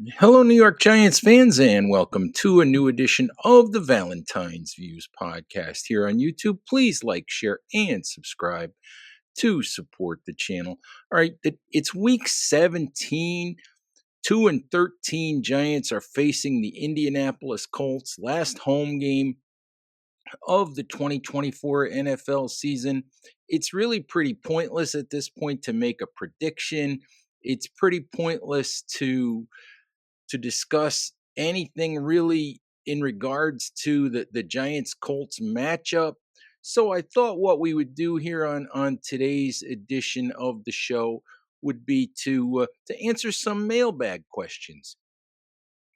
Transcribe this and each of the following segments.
Hello, New York Giants fans, and welcome to a new edition of the Valentine's Views podcast here on YouTube. Please like, share, and subscribe to support the channel. All right, it's week 17. 2-13 Giants are facing the Indianapolis Colts, last home game of the 2024 NFL season. It's really pretty pointless at this point to make a prediction. It's pretty pointless to discuss anything really in regards to the Giants Colts matchup. So I thought what we would do here on today's edition of the show would be to answer some mailbag questions.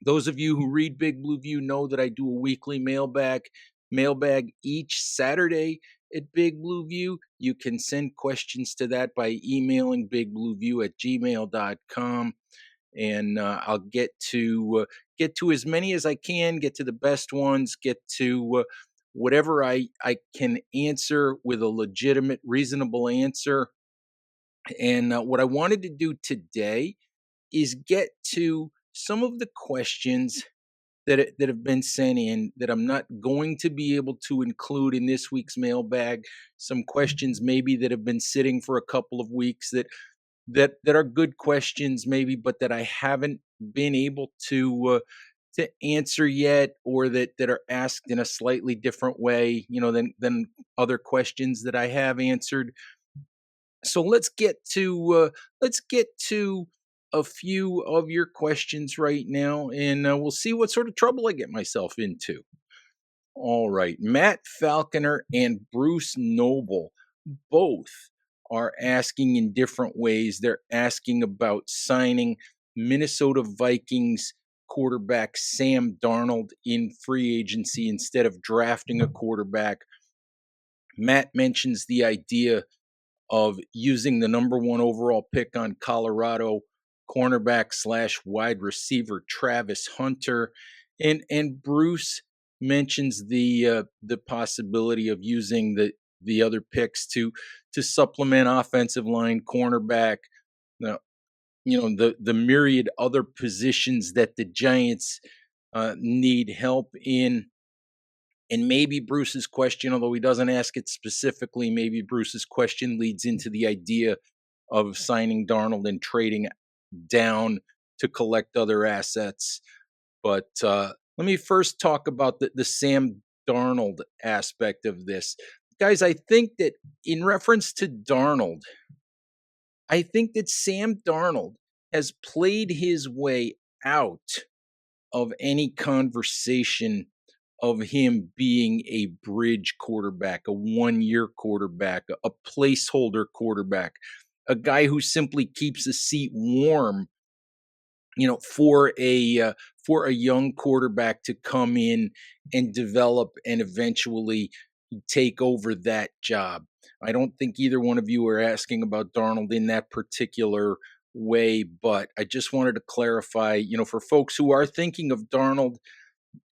Those of you who read Big Blue View know that I do a weekly mailbag each Saturday at Big Blue View. You can send questions to that by emailing bigblueview@gmail.com, and I'll get to as many as I can, get to the best ones, get to whatever I can answer with a legitimate, reasonable answer. And what I wanted to do today is get to some of the questions that have been sent in that I'm not going to be able to include in this week's mailbag. Some questions maybe that have been sitting for a couple of weeks that are good questions maybe, but that I haven't been able to answer yet, or that are asked in a slightly different way, than other questions that I have answered. So let's get to a few of your questions right now, and we'll see what sort of trouble I get myself into. All right, Matt Falconer and Bruce Noble both are asking in different ways. They're asking about signing Minnesota Vikings quarterback Sam Darnold in free agency instead of drafting a quarterback. Matt mentions the idea of using the number one overall pick on Colorado cornerback slash wide receiver Travis Hunter, and Bruce mentions the possibility of using the other picks to supplement offensive line, cornerback, now, the myriad other positions that the Giants need help in. And maybe Bruce's question, although he doesn't ask it specifically, maybe Bruce's question leads into the idea of signing Darnold and trading down to collect other assets. But let me first talk about the Sam Darnold aspect of this. Guys, I think that in reference to Darnold, I think that Sam Darnold has played his way out of any conversation of him being a bridge quarterback, a 1-year quarterback, a placeholder quarterback, a guy who simply keeps a seat warm, for a young quarterback to come in and develop and eventually take over that job. I don't think either one of you are asking about Darnold in that particular way, but I just wanted to clarify, for folks who are thinking of Darnold,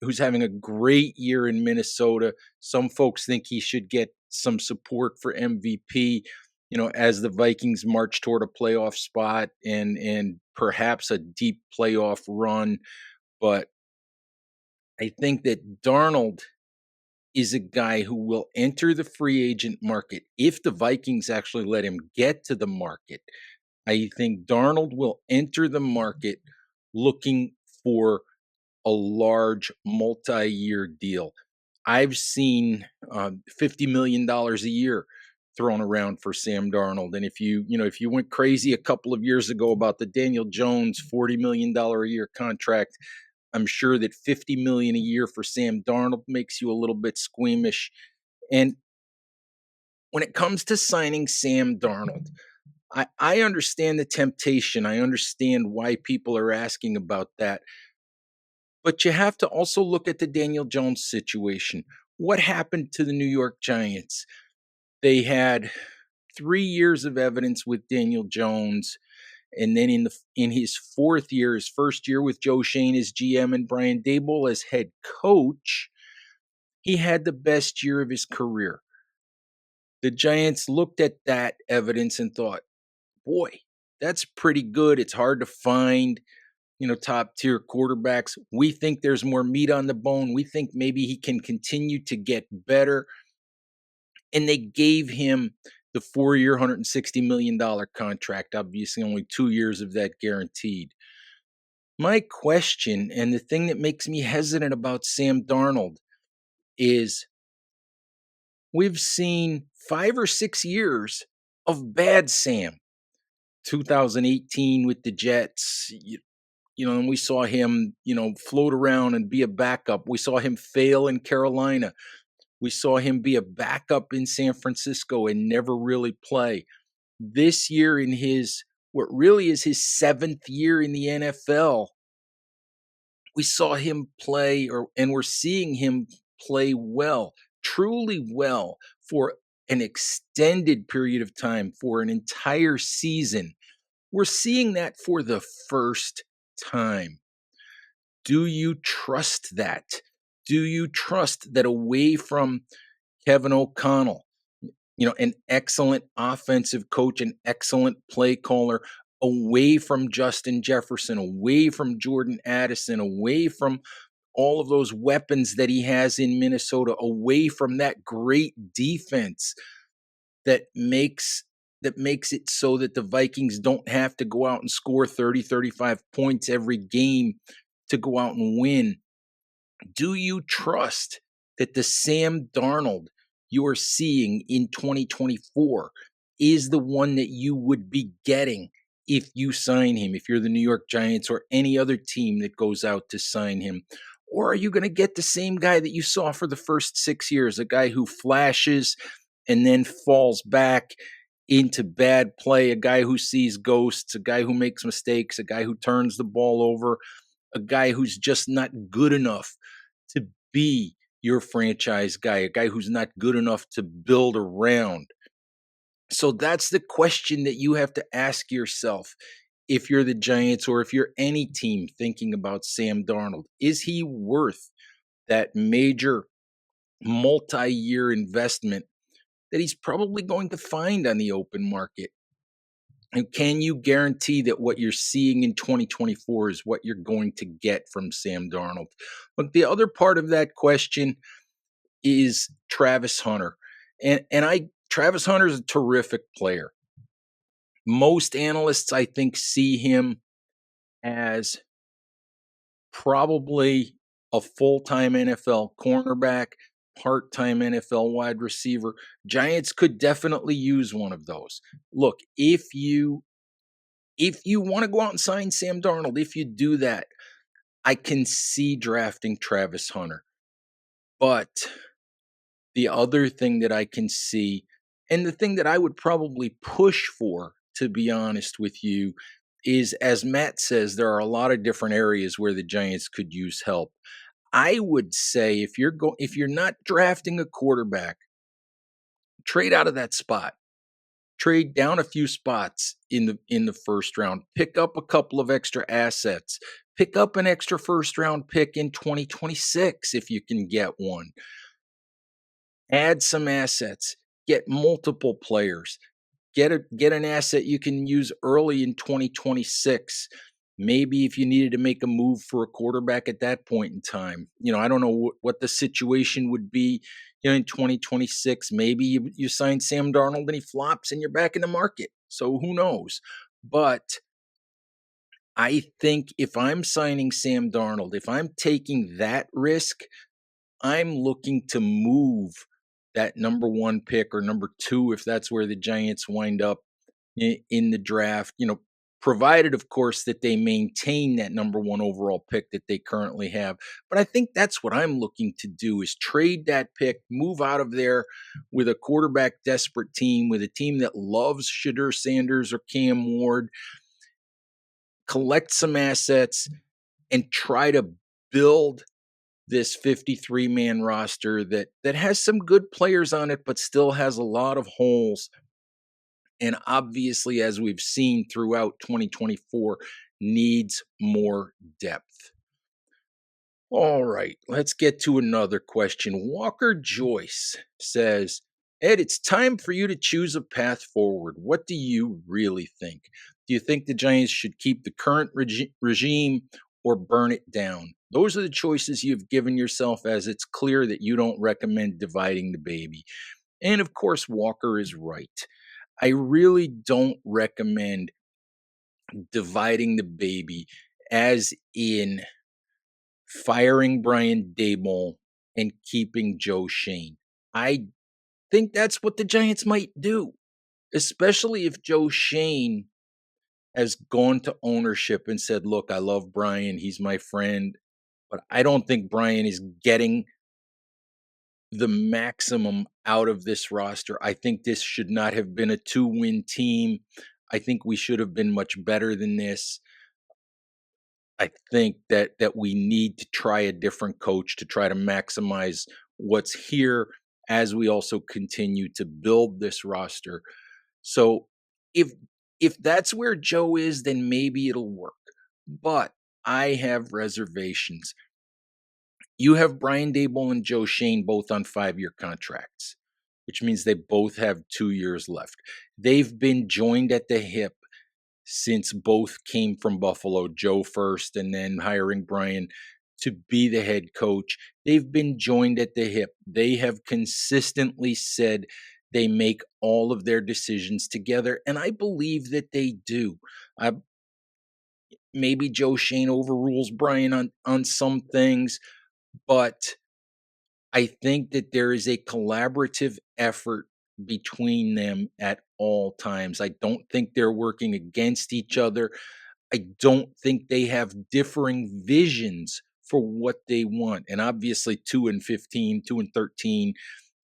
who's having a great year in Minnesota. Some folks think he should get some support for MVP, as the Vikings march toward a playoff spot and perhaps a deep playoff run. But I think that Darnold is a guy who will enter the free agent market if the Vikings actually let him get to the market. I think Darnold will enter the market looking for a large multi-year deal. I've seen $50 million a year thrown around for Sam Darnold. And if you went crazy a couple of years ago about the Daniel Jones $40 million a year contract, I'm sure that $50 million a year for Sam Darnold makes you a little bit squeamish. And when it comes to signing Sam Darnold, I understand the temptation. I understand why people are asking about that. But you have to also look at the Daniel Jones situation. What happened to the New York Giants? They had 3 years of evidence with Daniel Jones, and then in his fourth year, his first year with Joe Shane as GM and Brian Daboll as head coach, he had the best year of his career. The Giants looked at that evidence and thought, boy, that's pretty good. It's hard to find, top tier quarterbacks. We think there's more meat on the bone. We think maybe he can continue to get better. And they gave him the 4-year, $160 million contract. Obviously, only 2 years of that guaranteed. My question, and the thing that makes me hesitant about Sam Darnold, is we've seen 5 or 6 years of bad Sam. 2018 with the Jets, and we saw him, float around and be a backup. We saw him fail in Carolina. We saw him be a backup in San Francisco and never really play. This year, in what really is his 7th year in the NFL, we saw him play, and we're seeing him play well, truly well, for an extended period of time, for an entire season. We're seeing that for the first time. Do you trust that? Do you trust that away from Kevin O'Connell, an excellent offensive coach, an excellent play caller, away from Justin Jefferson, away from Jordan Addison, away from all of those weapons that he has in Minnesota, away from that great defense that makes it so that the Vikings don't have to go out and score 30, 35 points every game to go out and win. Do you trust that the Sam Darnold you're seeing in 2024 is the one that you would be getting if you sign him, if you're the New York Giants or any other team that goes out to sign him? Or are you going to get the same guy that you saw for the first 6 years, a guy who flashes and then falls back into bad play, a guy who sees ghosts, a guy who makes mistakes, a guy who turns the ball over, a guy who's just not good enough to be your franchise guy, a guy who's not good enough to build around? So that's the question that you have to ask yourself if you're the Giants or if you're any team thinking about Sam Darnold. Is he worth that major multi-year investment that he's probably going to find on the open market? And can you guarantee that what you're seeing in 2024 is what you're going to get from Sam Darnold? But the other part of that question is Travis Hunter. And Travis Hunter is a terrific player. Most analysts, I think, see him as probably a full-time NFL cornerback, part-time NFL wide receiver. Giants could definitely use one of those. Look, if you want to go out and sign Sam Darnold, if you do that, I can see drafting Travis Hunter. But the other thing that I can see, and the thing that I would probably push for, to be honest with you, is, as Matt says, there are a lot of different areas where the Giants could use help. I would say if you're not drafting a quarterback, trade out of that spot. Trade down a few spots in the first round. Pick up a couple of extra assets. Pick up an extra first round pick in 2026 if you can get one. Add some assets. Get multiple players. Get an asset you can use early in 2026. Maybe if you needed to make a move for a quarterback at that point in time. I don't know what the situation would be in 2026. Maybe you sign Sam Darnold and he flops and you're back in the market. So who knows? But I think if I'm signing Sam Darnold, if I'm taking that risk, I'm looking to move that number 1 pick or number 2, if that's where the Giants wind up in the draft, provided, of course, that they maintain that number 1 overall pick that they currently have. But I think that's what I'm looking to do, is trade that pick, move out of there with a quarterback desperate team, with a team that loves Shadur Sanders or Cam Ward, collect some assets, and try to build this 53-man roster that has some good players on it, but still has a lot of holes. And obviously, as we've seen throughout 2024, needs more depth. All right, let's get to another question. Walker Joyce says, Ed, it's time for you to choose a path forward. What do you really think? Do you think the Giants should keep the current regime or burn it down? Those are the choices you've given yourself, as it's clear that you don't recommend dividing the baby. And of course, Walker is right. I really don't recommend dividing the baby, as in firing Brian Daboll and keeping Joe Shane. I think that's what the Giants might do, especially if Joe Shane has gone to ownership and said, "Look, I love Brian. He's my friend, but I don't think Brian is getting the maximum out of this roster. I think this should not have been a two-win team. I think we should have been much better than this. I think that we need to try a different coach to try to maximize what's here as we also continue to build this roster." So if if that's where Joe is, then maybe it'll work. But I have reservations. You have Brian Dable and Joe Shane both on 5-year contracts, which means they both have 2 years left. They've been joined at the hip since both came from Buffalo, Joe first and then hiring Brian to be the head coach. They've been joined at the hip. They have consistently said they make all of their decisions together, and I believe that they do. I, maybe Joe Shane overrules Brian on some things, but I think that there is a collaborative effort between them at all times. I don't think they're working against each other. I don't think they have differing visions for what they want. And obviously 2 and 15, 2 and 13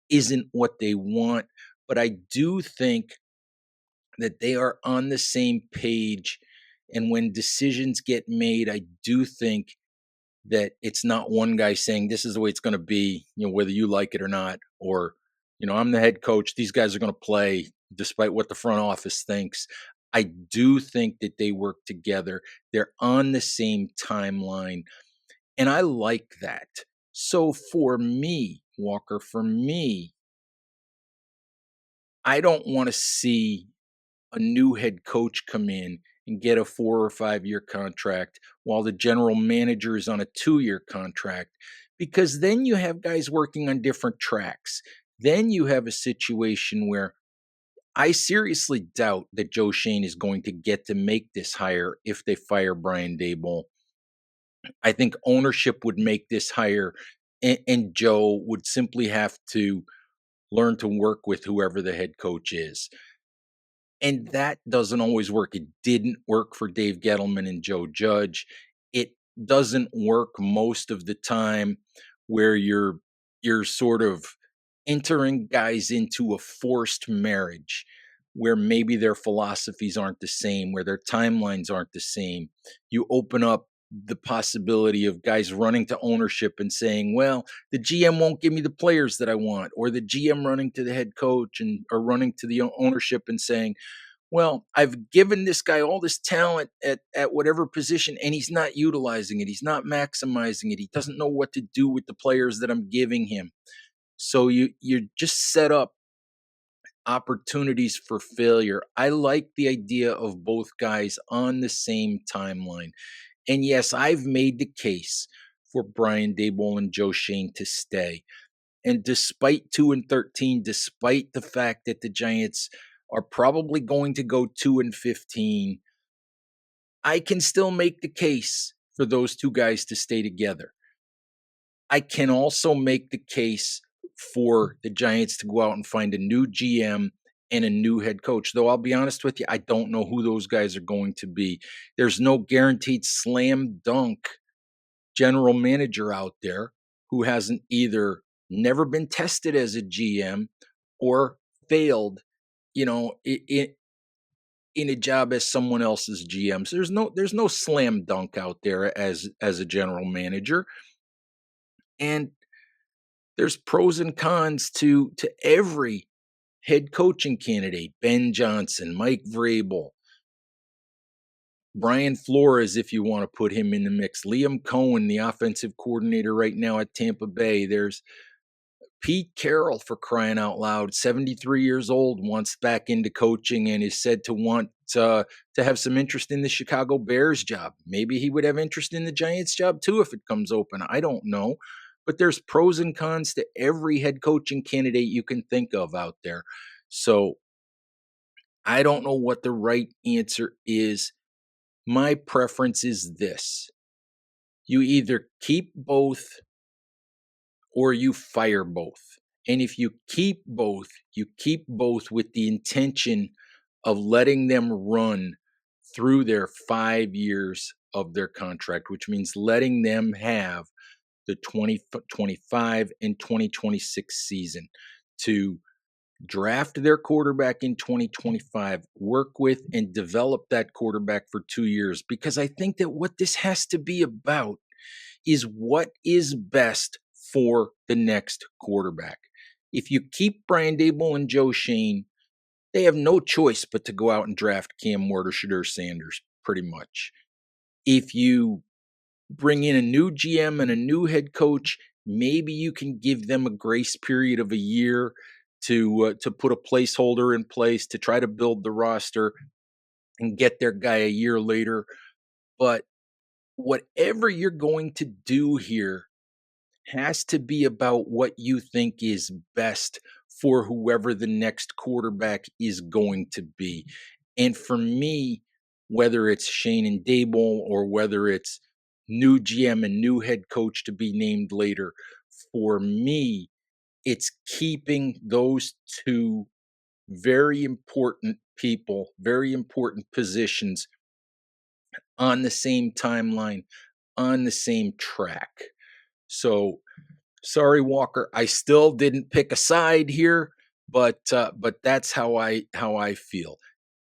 isn't what they want, but I do think that they are on the same page, and when decisions get made, I do think that it's not one guy saying this is the way it's going to be, whether you like it or not, or I'm the head coach, these guys are going to play despite what the front office thinks. I do think that they work together. They're on the same timeline, and I like that. So for me, Walker, for me, I don't want to see a new head coach come in and get a 4 or 5 year contract while the general manager is on a 2 year contract, because then you have guys working on different tracks. Then you have a situation where I seriously doubt that Joe Shane is going to get to make this hire if they fire Brian Daboll. I think ownership would make this hire, and Joe would simply have to learn to work with whoever the head coach is. And that doesn't always work. It didn't work for Dave Gettleman and Joe Judge. It doesn't work most of the time, where you're sort of entering guys into a forced marriage where maybe their philosophies aren't the same, where their timelines aren't the same. You open up the possibility of guys running to ownership and saying, "Well, the GM won't give me the players that I want," or the GM running to the head coach and or running to the ownership and saying, "Well, I've given this guy all this talent at whatever position, and he's not utilizing it. He's not maximizing it. He doesn't know what to do with the players that I'm giving him." So you just set up opportunities for failure. I like the idea of both guys on the same timeline. And yes, I've made the case for Brian Daboll and Joe Shane to stay. And despite 2 and 13, despite the fact that the Giants are probably going to go 2 and 15, I can still make the case for those two guys to stay together. I can also make the case for the Giants to go out and find a new GM and a new head coach. Though I'll be honest with you, I don't know who those guys are going to be. There's no guaranteed slam dunk general manager out there who hasn't either never been tested as a GM or failed, in a job as someone else's GM. So there's no slam dunk out there as a general manager. And there's pros and cons to every head coaching candidate. Ben Johnson, Mike Vrabel, Brian Flores, if you want to put him in the mix, Liam Cohen, the offensive coordinator right now at Tampa Bay. There's Pete Carroll, for crying out loud, 73 years old, wants back into coaching and is said to want to have some interest in the Chicago Bears job. Maybe he would have interest in the Giants job too if it comes open. I don't know. But there's pros and cons to every head coaching candidate you can think of out there. So I don't know what the right answer is. My preference is this: you either keep both or you fire both. And if you keep both with the intention of letting them run through their 5 years of their contract, which means letting them have the 2025 and 2026 season to draft their quarterback in 2025, work with and develop that quarterback for 2 years. Because I think that what this has to be about is what is best for the next quarterback. If you keep Brian Dable and Joe Shane, they have no choice but to go out and draft Cam Ward or Shedeur Sanders, pretty much. If you bring in a new GM and a new head coach, maybe you can give them a grace period of a year to put a placeholder in place to try to build the roster and get their guy a year later. But whatever you're going to do here has to be about what you think is best for whoever the next quarterback is going to be. And for me, whether it's Shane and Dable or whether it's new GM and new head coach to be named later, for me, it's keeping those two very important people, very important positions on the same timeline, on the same track. So sorry, Walker, I still didn't pick a side here, but that's how I feel.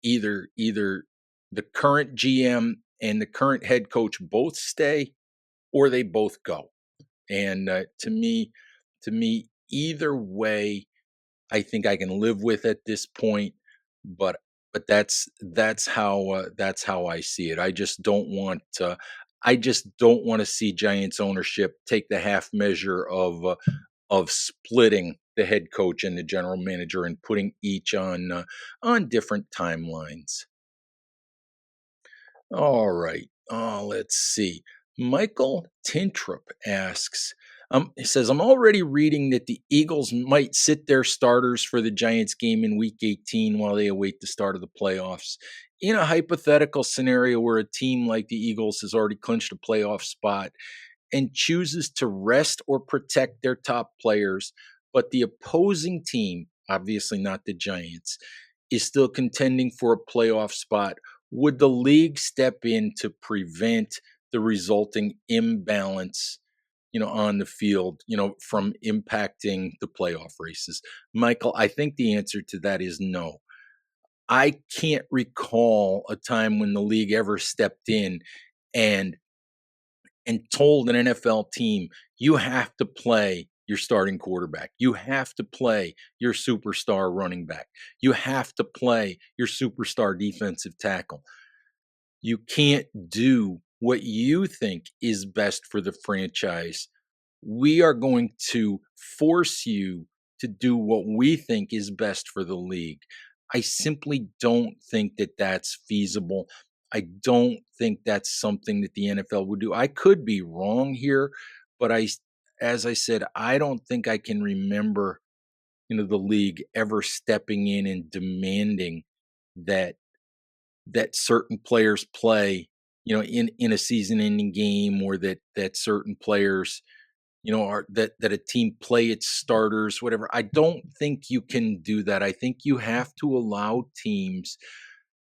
Either the current GM and the current head coach both stay, or they both go. And to me, either way, I think I can live with at this point. But that's how I see it. I just don't want to see Giants ownership take the half measure of splitting the head coach and the general manager and putting each on different timelines. All right. Let's see. Michael Tintrup asks, he says, I'm already reading that the Eagles might sit their starters for the Giants game in week 18 while they await the start of the playoffs. In a hypothetical scenario where a team like the Eagles has already clinched a playoff spot and chooses to rest or protect their top players, but the opposing team, obviously not the Giants, is still contending for a playoff spot, would the league step in to prevent the resulting imbalance, on the field, from impacting the playoff races? Michael, I think the answer to that is no. I can't recall a time when the league ever stepped in and told an NFL team, you have to play your starting quarterback. You have to play your superstar running back. You have to play your superstar defensive tackle. You can't do what you think is best for the franchise. We are going to force you to do what we think is best for the league. I simply don't think that that's feasible. I don't think that's something that the NFL would do. I could be wrong here, but as I said, I don't think I can remember, the league ever stepping in and demanding that certain players play, in a season-ending game, or that certain players, are that a team play its starters, whatever. I don't think you can do that. I think you have to allow teams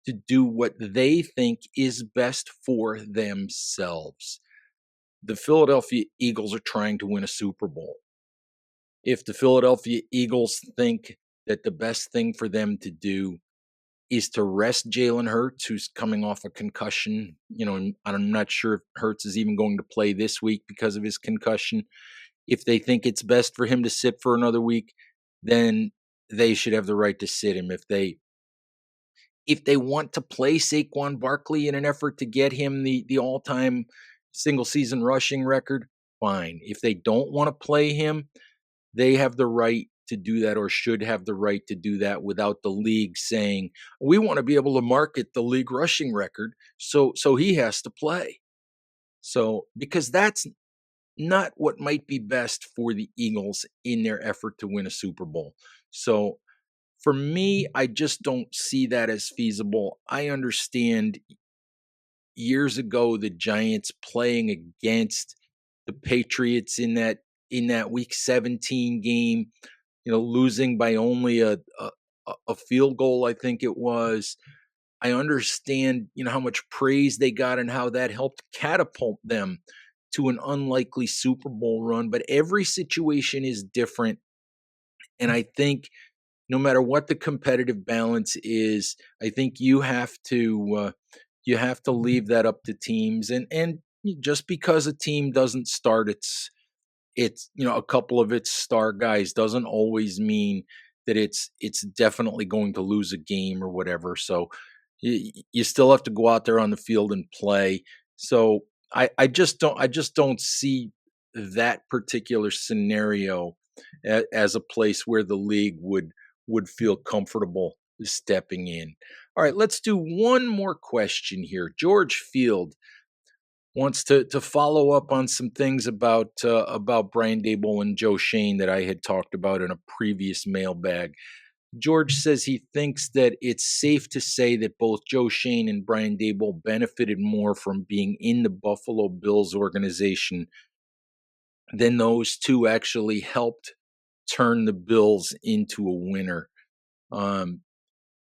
to do what they think is best for themselves. The Philadelphia Eagles are trying to win a Super Bowl. If the Philadelphia Eagles think that the best thing for them to do is to rest Jalen Hurts, who's coming off a concussion, and I'm not sure if Hurts is even going to play this week because of his concussion. If they think it's best for him to sit for another week, then they should have the right to sit him. If they want to play Saquon Barkley in an effort to get him the all-time single season rushing record, fine. If they don't want to play him, they have the right to do that or should have the right to do that without the league saying, "We want to be able to market the league rushing record, so he has to play." So, because that's not what might be best for the Eagles in their effort to win a Super Bowl. So, for me, I just don't see that as feasible. I understand years ago the Giants playing against the Patriots in that week 17 game, losing by only a field goal, I think it was. I understand, how much praise they got and how that helped catapult them to an unlikely Super Bowl run, but every situation is different, and I think no matter what the competitive balance is, I think you have to leave that up to teams, and just because a team doesn't start a couple of its star guys doesn't always mean that it's definitely going to lose a game or whatever. So you still have to go out there on the field and play. So I just don't see that particular scenario as a place where the league would feel comfortable stepping in. All right, let's do one more question here. George Field wants to follow up on some things about Brian Dable and Joe Shane that I had talked about in a previous mailbag. George says he thinks that it's safe to say that both Joe Shane and Brian Dable benefited more from being in the Buffalo Bills organization than those two actually helped turn the Bills into a winner. Um,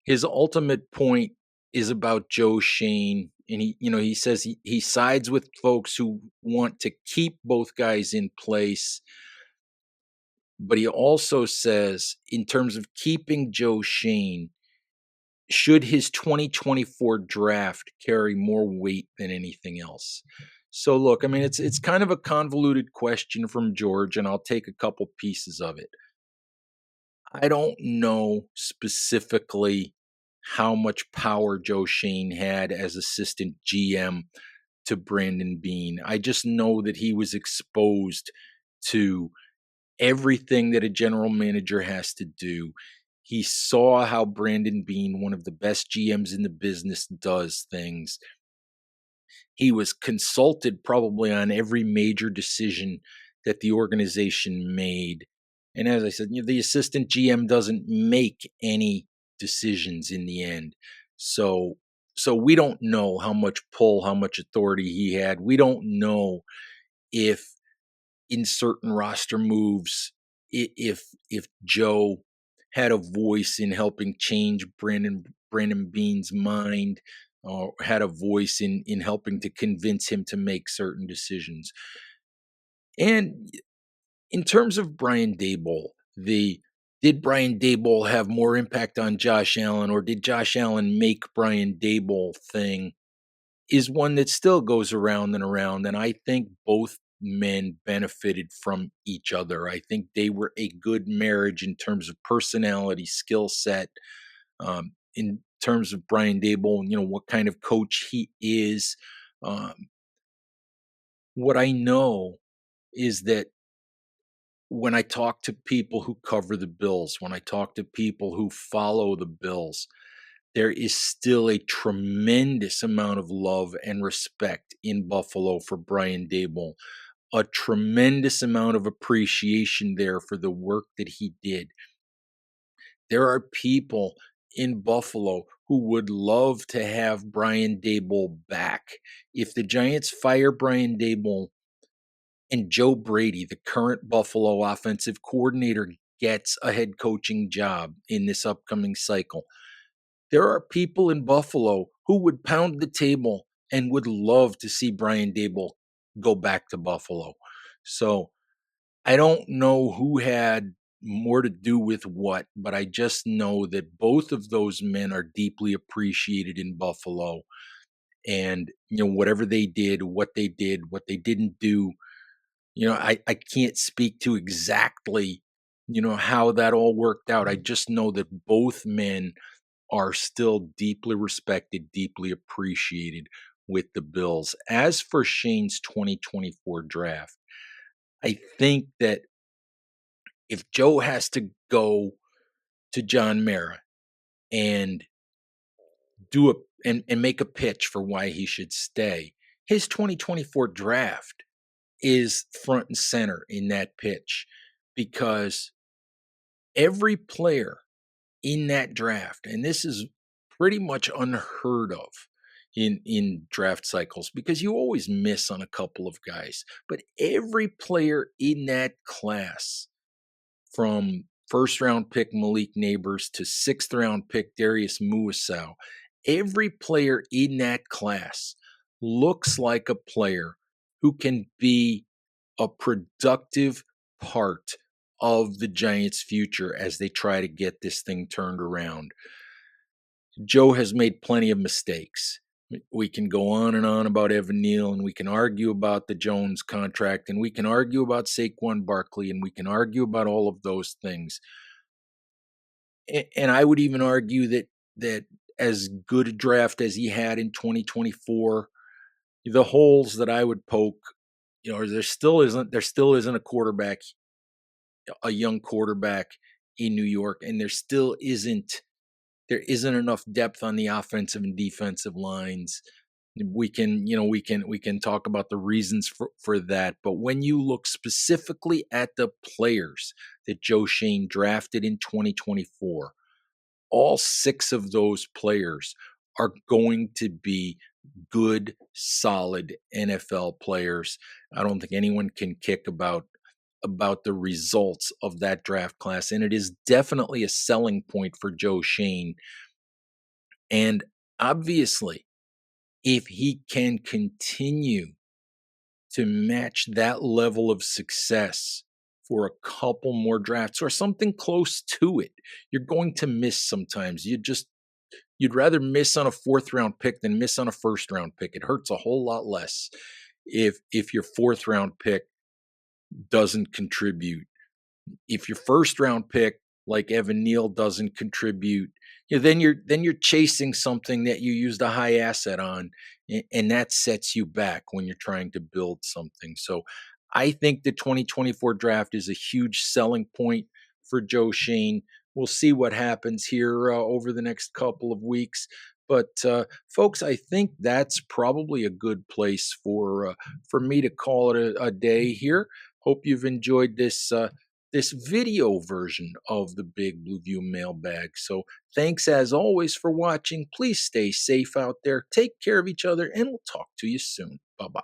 his ultimate point is about Joe Shane, and he says he sides with folks who want to keep both guys in place, but he also says in terms of keeping Joe Shane, should his 2024 draft carry more weight than anything else? So look, I mean, it's kind of a convoluted question from George, and I'll take a couple pieces of it. I don't know specifically how much power Joe Shane had as assistant GM to Brandon Beane. I just know that he was exposed to everything that a general manager has to do. He saw how Brandon Beane, one of the best GMs in the business, does things. He was consulted probably on every major decision that the organization made. And as I said, the assistant GM doesn't make any decisions in the end. So we don't know how much pull, how much authority he had. We don't know if in certain roster moves, if Joe had a voice in helping change Brandon Beane's mind, or had a voice in helping to convince him to make certain decisions. And in terms of Brian Daboll, the did Brian Daboll have more impact on Josh Allen, or did Josh Allen make Brian Daboll thing, is one that still goes around and around. And I think both men benefited from each other. I think they were a good marriage in terms of personality, skill set, in terms of Brian Dable, what kind of coach he is. Um, what I know is that when I talk to people who cover the Bills, when I talk to people who follow the Bills, there is still a tremendous amount of love and respect in Buffalo for Brian Dable, a tremendous amount of appreciation there for the work that he did. There are people in Buffalo who would love to have Brian Dable back. If the Giants fire Brian Dable and Joe Brady, the current Buffalo offensive coordinator, gets a head coaching job in this upcoming cycle, there are people in Buffalo who would pound the table and would love to see Brian Dable go back to Buffalo. So I don't know who had more to do with what, but I just know that both of those men are deeply appreciated in Buffalo. And, whatever they did, what they didn't do, I can't speak to exactly, how that all worked out. I just know that both men are still deeply respected, deeply appreciated with the Bills. As for Shane's 2024 draft, I think that if Joe has to go to John Mara and do a and make a pitch for why he should stay, his 2024 draft is front and center in that pitch because every player in that draft, and this is pretty much unheard of in draft cycles because you always miss on a couple of guys, but every player in that class, from first round pick Malik Neighbors to sixth round pick Darius Muasau, every player in that class looks like a player who can be a productive part of the Giants' future as they try to get this thing turned around. Joe has made plenty of mistakes. We can go on and on about Evan Neal, and we can argue about the Jones contract, and we can argue about Saquon Barkley, and we can argue about all of those things. And I would even argue that as good a draft as he had in 2024, the holes that I would poke, there still isn't a quarterback, a young quarterback in New York, and there isn't enough depth on the offensive and defensive lines. We can talk about the reasons for that, but when you look specifically at the players that Joe Shane drafted in 2024, all six of those players are going to be good, solid NFL players. I don't think anyone can kick about the results of that draft class, and it is definitely a selling point for Joe Shane. And obviously, if he can continue to match that level of success for a couple more drafts or something close to it, you're going to miss sometimes. You'd rather miss on a fourth round pick than miss on a first round pick. It hurts a whole lot less if your fourth round pick doesn't contribute. If your first round pick, like Evan Neal, doesn't contribute, then you're chasing something that you used a high asset on, and that sets you back when you're trying to build something. So I think the 2024 draft is a huge selling point for Joe Shane. We'll see what happens here over the next couple of weeks. But folks, I think that's probably a good place for me to call it a day here. Hope you've enjoyed this video version of the Big Blue View mailbag. So thanks as always for watching. Please stay safe out there. Take care of each other, and we'll talk to you soon. Bye bye.